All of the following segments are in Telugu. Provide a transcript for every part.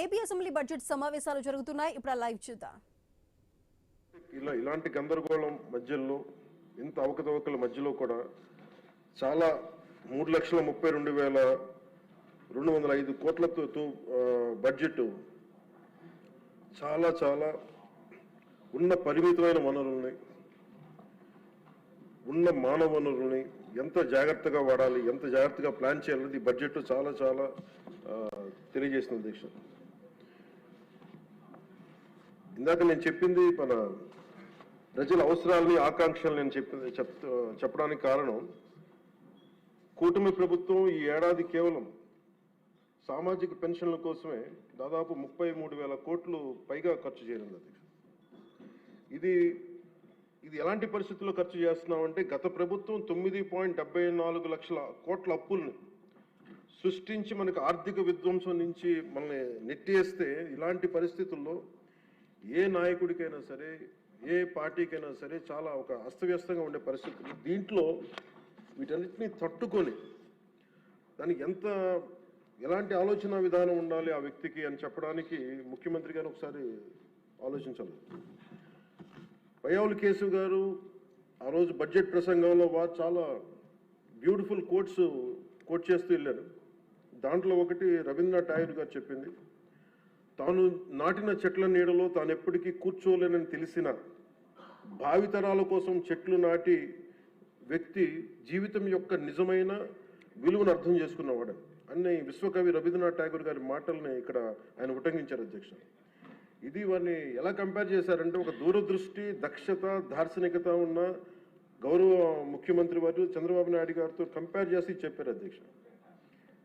ఏపీ అసెంబ్లీ బడ్జెట్ సమావేశాలు జరుగుతున్నాయి. ఇప్పుడు లైవ్ చూద్దాం. ఇలాంటి గందరగోళం మధ్యలో ఇంత అవకతవకల మధ్యలో కూడా చాలా 3,32,205 కోట్లతో బడ్జెట్ చాలా చాలా ఉన్న పరిమితమైన వనరుల్ని, ఉన్న మానవ వనరుల్ని ఎంత జాగ్రత్తగా వాడాలి, ఎంత జాగ్రత్తగా ప్లాన్ చేయాలనేది బడ్జెట్ చాలా చాలా తెలియజేస్తుంది అధ్యక్ష. ఇందాక నేను చెప్పింది మన ప్రజల అవసరాలని, ఆకాంక్షలు నేను చెప్పడానికి కారణం, కూటమి ప్రభుత్వం ఈ ఏడాది కేవలం సామాజిక పెన్షన్ల కోసమే దాదాపు 33,000 కోట్లు పైగా ఖర్చు చేయనుంది అధ్యక్ష. ఇది ఎలాంటి పరిస్థితుల్లో ఖర్చు చేస్తున్నామంటే, గత ప్రభుత్వం 9.74 లక్షల కోట్ల అప్పుల్ని సృష్టించి మనకు ఆర్థిక విధ్వంసం నుంచి మనల్ని నెట్టేస్తే, ఇలాంటి పరిస్థితుల్లో ఏ నాయకుడికైనా సరే, ఏ పార్టీకైనా సరే చాలా ఒక అస్తవ్యస్తంగా ఉండే పరిస్థితులు. దీంట్లో వీటన్నిటినీ తట్టుకొని దానికి ఎలాంటి ఆలోచన విధానం ఉండాలి ఆ వ్యక్తికి అని చెప్పడానికి ముఖ్యమంత్రి గారు ఒకసారి ఆలోచించాలి. పయ్యావుల కేశవ్ గారు ఆ రోజు బడ్జెట్ ప్రసంగంలో వారు చాలా బ్యూటిఫుల్ కోట్ చేస్తూ వెళ్ళారు. దాంట్లో ఒకటి రవీంద్రనాథ్ ఠాగూర్ గారు చెప్పింది, తాను నాటిన చెట్ల నీడలో తాను ఎప్పటికీ కూర్చోలేనని తెలిసిన భావితరాల కోసం చెట్లు నాటి వ్యక్తి జీవితం యొక్క నిజమైన విలువను అర్థం చేసుకున్నవాడు అన్ని విశ్వకవి రవీంద్రనాథ్ ఠాగూర్ గారి మాటల్ని ఇక్కడ ఆయన ఉటంకించారు అధ్యక్ష. ఇది వారిని ఎలా కంపేర్ చేశారంటే, ఒక దూరదృష్టి, దక్షత, దార్శనికత ఉన్న గౌరవ ముఖ్యమంత్రి వారు చంద్రబాబు నాయుడు గారితో కంపేర్ చేసి చెప్పారు అధ్యక్ష.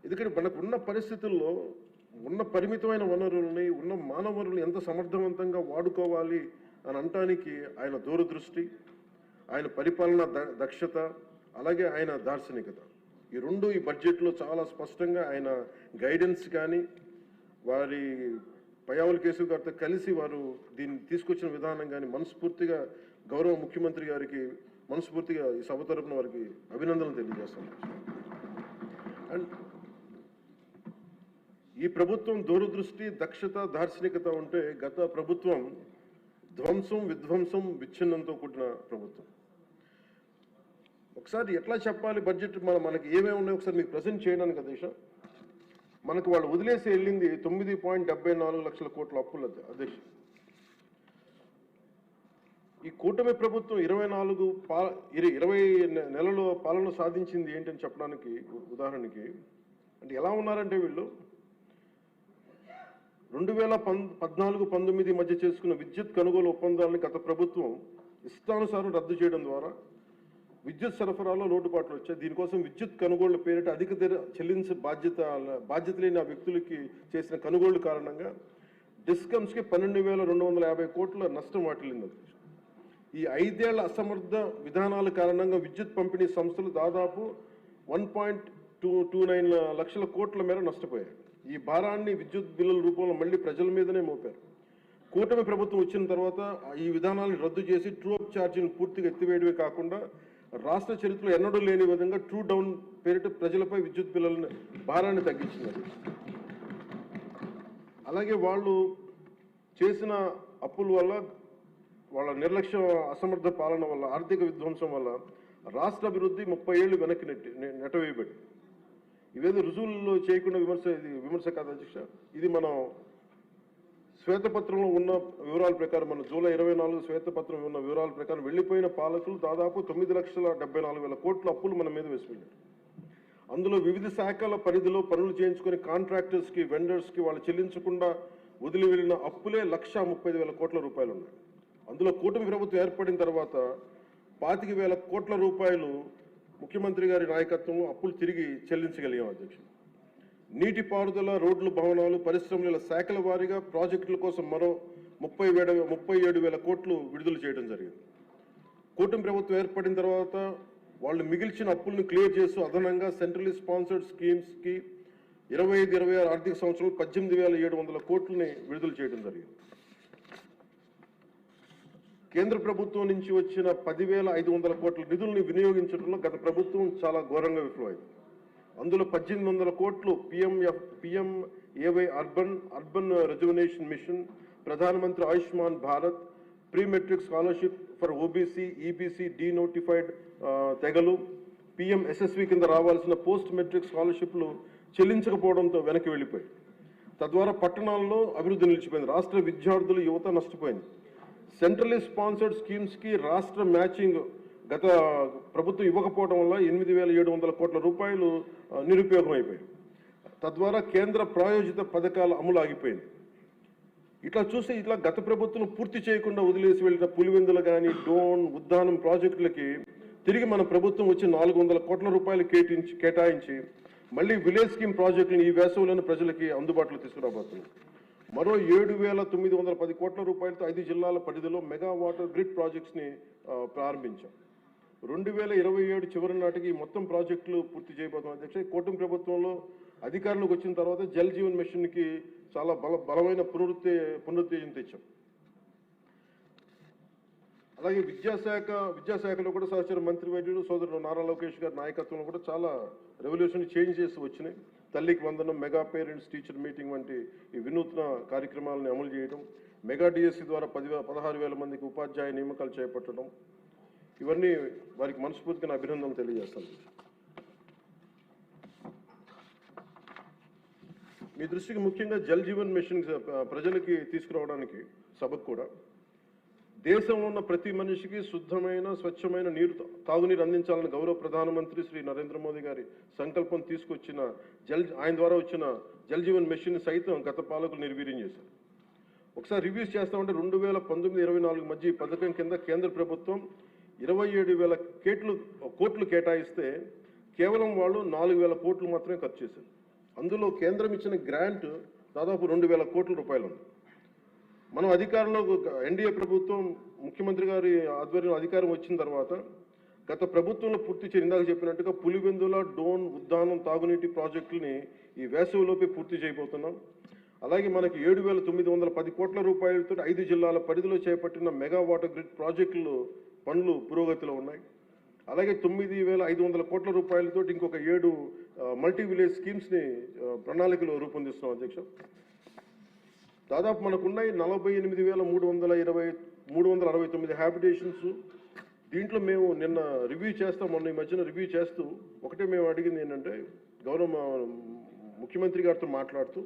ఎందుకంటే మనకు ఉన్న పరిస్థితుల్లో ఉన్న పరిమితమైన వనరుల్ని, ఉన్న మానవ వనరుల్ని ఎంత సమర్థవంతంగా వాడుకోవాలి అని అనటానికి ఆయన దూరదృష్టి, ఆయన పరిపాలన దక్షత, అలాగే ఆయన దార్శనికత, ఈ రెండు ఈ బడ్జెట్లో చాలా స్పష్టంగా ఆయన గైడెన్స్ కానీ, వారి పయ్యావుల కేశవ్ గారితో కలిసి వారు దీన్ని తీసుకొచ్చిన విధానం కానీ మనస్ఫూర్తిగా గౌరవ ముఖ్యమంత్రి గారికి మనస్ఫూర్తిగా ఈ సభ తరపున వారికి అభినందనలు తెలియజేస్తాను. అండ్ ఈ ప్రభుత్వం దూరదృష్టి, దక్షత, దార్శనికత ఉంటే, గత ప్రభుత్వం ధ్వంసం, విధ్వంసం, విచ్ఛిన్నంతో కూడిన ప్రభుత్వం. ఒకసారి ఎట్లా చెప్పాలి బడ్జెట్ మనకి ఏమేమి ఉన్నాయో ఒకసారి మీకు ప్రజెంట్ చేయడానికి అధ్యక్ష. మనకు వాళ్ళు వదిలేసి వెళ్ళింది 9.74 లక్షల కోట్ల అప్పులు అధ్యక్ష. ఈ కూటమి ప్రభుత్వం 20 నెలలు పాలన సాధించింది ఏంటని చెప్పడానికి ఉదాహరణకి, అంటే ఎలా ఉన్నారంటే, వీళ్ళు 2014-19 మధ్య చేసుకున్న విద్యుత్ కొనుగోలు ఒప్పందాలను గత ప్రభుత్వం ఇష్టానుసారం రద్దు చేయడం ద్వారా విద్యుత్ సరఫరాలో లోటుపాట్లు వచ్చాయి. దీనికోసం విద్యుత్ కొనుగోళ్ల పేరిట అధిక ధర చెల్లించే బాధ్యత లేని ఆ వ్యక్తులకి చేసిన కొనుగోళ్ల కారణంగా డిస్కమ్స్కి 12,250 కోట్ల నష్టం వాటిల్లింది. ఈ 5 ఏళ్ల అసమర్థ విధానాల కారణంగా విద్యుత్ పంపిణీ సంస్థలు దాదాపు 1.29 లక్షల కోట్ల మేర నష్టపోయాయి. ఈ భారాన్ని విద్యుత్ బిల్లుల రూపంలో మళ్ళీ ప్రజల మీదనే మోపారు. కూటమి ప్రభుత్వం వచ్చిన తర్వాత ఈ విధానాన్ని రద్దు చేసి ట్రూ అప్ ఛార్జీని పూర్తిగా ఎత్తివేయడమే కాకుండా రాష్ట్ర చరిత్రలో ఎన్నడూ లేని విధంగా ట్రూ డౌన్ పేరిట ప్రజలపై విద్యుత్ బిల్లుల భారాన్ని తగ్గించినారు. అలాగే వాళ్ళు చేసిన అప్పుల వల్ల, వాళ్ళ నిర్లక్ష్య అసమర్థ పాలన వల్ల, ఆర్థిక విధ్వంసం వల్ల రాష్ట్ర అభివృద్ధి 30 ఏళ్ళు వెనక్కి నెట్టవేయబడి, ఇవేదో రుజువుల్లో చేయకుండా విమర్శ కాదు అధ్యక్ష. ఇది మనం శ్వేతపత్రంలో ఉన్న వివరాల ప్రకారం, మన జూలై 24 శ్వేతపత్రం ఉన్న వివరాల ప్రకారం వెళ్లిపోయిన పాలకులు దాదాపు 9,74,000 కోట్ల అప్పులు మన మీద వేసిపోయారు. అందులో వివిధ శాఖల పరిధిలో పనులు చేయించుకుని కాంట్రాక్టర్స్కి, వెండర్స్కి వాళ్ళు చెల్లించకుండా వదిలి వెళ్ళిన అప్పులే 1,35,000 కోట్ల రూపాయలు ఉన్నాయి. అందులో కూటమి ప్రభుత్వం ఏర్పడిన తర్వాత 25,000 కోట్ల రూపాయలు ముఖ్యమంత్రి గారి నాయకత్వంలో అప్పులు తిరిగి చెల్లించగలిగాం అధ్యక్ష. నీటిపారుదల, రోడ్లు, భవనాలు, పరిశ్రమల శాఖల వారీగా ప్రాజెక్టుల కోసం మరో 37,000 కోట్లు విడుదల చేయడం జరిగింది. కూటమి ప్రభుత్వం ఏర్పడిన తర్వాత వాళ్ళు మిగిల్చిన అప్పులను క్లియర్ చేస్తూ అదనంగా సెంట్రల్లీ స్పాన్సర్డ్ స్కీమ్స్కి 25-26 ఆర్థిక సంవత్సరంలో 18,700 కోట్లని విడుదల చేయడం జరిగింది. కేంద్ర ప్రభుత్వం నుంచి వచ్చిన 10,500 కోట్ల నిధుల్ని వినియోగించడంలో గత ప్రభుత్వం చాలా ఘోరంగా విఫలమైంది. అందులో 1,800 కోట్లు ఏవై అర్బన్ రెజువనేషన్ మిషన్, ప్రధానమంత్రి Ayushman Bharat, pre matric scholarship for OBC, EBC, denotified తెగలు, PMSSV కింద రావాల్సిన పోస్ట్ మెట్రిక్ స్కాలర్షిప్లు చెల్లించకపోవడంతో వెనక్కి వెళ్ళిపోయాయి. తద్వారా పట్టణాల్లో అభివృద్ధి నిలిచిపోయింది. రాష్ట్ర విద్యార్థులు, యువత నష్టపోయింది. సెంట్రల్లీ స్పాన్సర్డ్ స్కీమ్స్కి రాష్ట్ర మ్యాచింగ్ గత ప్రభుత్వం ఇవ్వకపోవడం వల్ల 8,700 కోట్ల రూపాయలు నిరుపయోగం అయిపోయాయి. తద్వారా కేంద్ర ప్రాయోజిత పథకాల అమలు ఆగిపోయింది. ఇట్లా గత ప్రభుత్వం పూర్తి చేయకుండా వదిలేసి వెళ్ళిన పులివెందులు కానీ, డోన్, ఉద్దానం ప్రాజెక్టులకి తిరిగి మన ప్రభుత్వం వచ్చి 400 కోట్ల రూపాయలు కేటాయించి మళ్ళీ విలేజ్ స్కీమ్ ప్రాజెక్టులను ఈ వేసవిలోని ప్రజలకి అందుబాటులో తీసుకురాబోతుంది. మరో 7,910 కోట్ల రూపాయలతో 5 జిల్లాల పరిధిలో మెగా వాటర్ గ్రిడ్ ప్రాజెక్ట్స్ని ప్రారంభించాం. 2027 చివరి నాటికి మొత్తం ప్రాజెక్టులు పూర్తి చేయబోతున్నాం అధ్యక్ష. కూటమి ప్రభుత్వంలో అధికారంలోకి వచ్చిన తర్వాత జల్ జీవన్ మిషన్కి చాలా బలమైన పునరుత్తేజం తెచ్చాం. అలాగే విద్యాశాఖలో కూడా సహచర మంత్రి వైద్యుడు సోదరుడు నారా లోకేష్ గారి నాయకత్వంలో కూడా చాలా రెవల్యూషన్ చేంజ్ చేసి వచ్చినాయి. తల్లికి వందనం, మెగా పేరెంట్స్ టీచర్ మీటింగ్ వంటి ఈ వినూత్న కార్యక్రమాలను అమలు చేయడం, మెగా డిఎస్సి ద్వారా 16,000 మందికి ఉపాధ్యాయ నియామకాలు చేపట్టడం, ఇవన్నీ వారికి మనస్ఫూర్తిగా అభినందనలు తెలియజేస్తాను. మీ దృష్టికి ముఖ్యంగా జల్ జీవన్ మిషన్ ప్రజలకి తీసుకురావడానికి సభకు కూడా దేశంలో ఉన్న ప్రతి మనిషికి శుద్ధమైన, స్వచ్ఛమైన తాగునీరు అందించాలని గౌరవ ప్రధానమంత్రి శ్రీ నరేంద్ర మోదీ గారి సంకల్పం తీసుకొచ్చిన ఆయన ద్వారా వచ్చిన జల్ జీవన్ మిషన్ సైతం గత పాలకులు నిర్వీర్యం చేశారు. ఒకసారి రివ్యూస్ చేస్తామంటే 2019-24 మధ్య ఈ పథకం కింద కేంద్ర ప్రభుత్వం 27,000 కోట్లు కేటాయిస్తే కేవలం వాళ్ళు 4,000 కోట్లు మాత్రమే ఖర్చు చేశారు. అందులో కేంద్రం ఇచ్చిన గ్రాంట్ దాదాపు 2,000 కోట్ల రూపాయలు ఉంది. మనం అధికారంలో ఎన్డీఏ ప్రభుత్వం ముఖ్యమంత్రి గారి ఆధ్వర్యంలో అధికారం వచ్చిన తర్వాత గత ప్రభుత్వంలో పూర్తి చేసి ఇందాక చెప్పినట్టుగా పులివెందుల, డోన్, ఉద్దానం తాగునీటి ప్రాజెక్టులని ఈ వేసవిలోపే పూర్తి చేయబోతున్నాం. అలాగే మనకి 7,910 కోట్ల రూపాయలతో 5 జిల్లాల పరిధిలో చేపట్టిన మెగా వాటర్ గ్రిడ్ ప్రాజెక్టులు పనులు పురోగతిలో ఉన్నాయి. అలాగే 9,500 కోట్ల రూపాయలతో ఇంకొక 7 మల్టీ విలేజ్ స్కీమ్స్ని ప్రణాళికలు రూపొందిస్తున్నాం అధ్యక్ష. దాదాపు మనకున్నాయి 48,369 హ్యాబిటేషన్స్. దీంట్లో మేము నిన్న మొన్న ఈ మధ్యన రివ్యూ చేస్తూ ఒకటే మేము అడిగింది ఏంటంటే, గౌరవ ముఖ్యమంత్రి గారితో మాట్లాడుతూ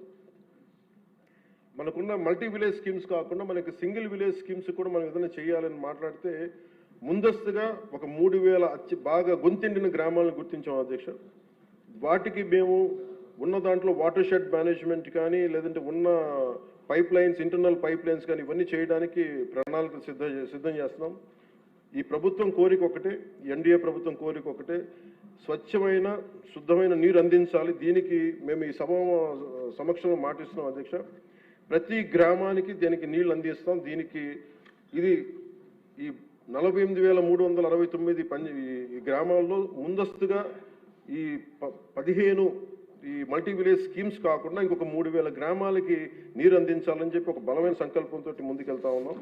మనకున్న మల్టీ విలేజ్ స్కీమ్స్ కాకుండా మనకి సింగిల్ విలేజ్ స్కీమ్స్ కూడా మనం ఏదైనా చేయాలని మాట్లాడితే ముందస్తుగా ఒక 3,000 బాగా గొంతెండిన గ్రామాలను గుర్తించాం అధ్యక్ష. వాటికి మేము ఉన్న దాంట్లో వాటర్ షెడ్ మేనేజ్మెంట్ కానీ, లేదంటే ఉన్న pipe lines, internal pipe lines కానీ ఇవన్నీ చేయడానికి ప్రణాళికలు సిద్ధం చేస్తున్నాం. ఈ ప్రభుత్వం కోరిక ఒకటే, ఎన్డీఏ ప్రభుత్వం కోరిక ఒకటే, స్వచ్ఛమైన, శుద్ధమైన నీరు అందించాలి. దీనికి మేము ఈ సభ సమక్షంలో మాటిస్తున్నాం అధ్యక్ష. ప్రతి గ్రామానికి దీనికి నీళ్లు అందిస్తాం. దీనికి ఇది ఈ 48,369 ఈ గ్రామాల్లో ముందస్తుగా ఈ 15 ఈ మల్టీ విలేజ్ స్కీమ్స్ కాకుండా ఇంకొక 3,000 గ్రామాలకి నీరు అందించాలని చెప్పి ఒక బలమైన సంకల్పంతో ముందుకెళ్తా ఉన్నాం.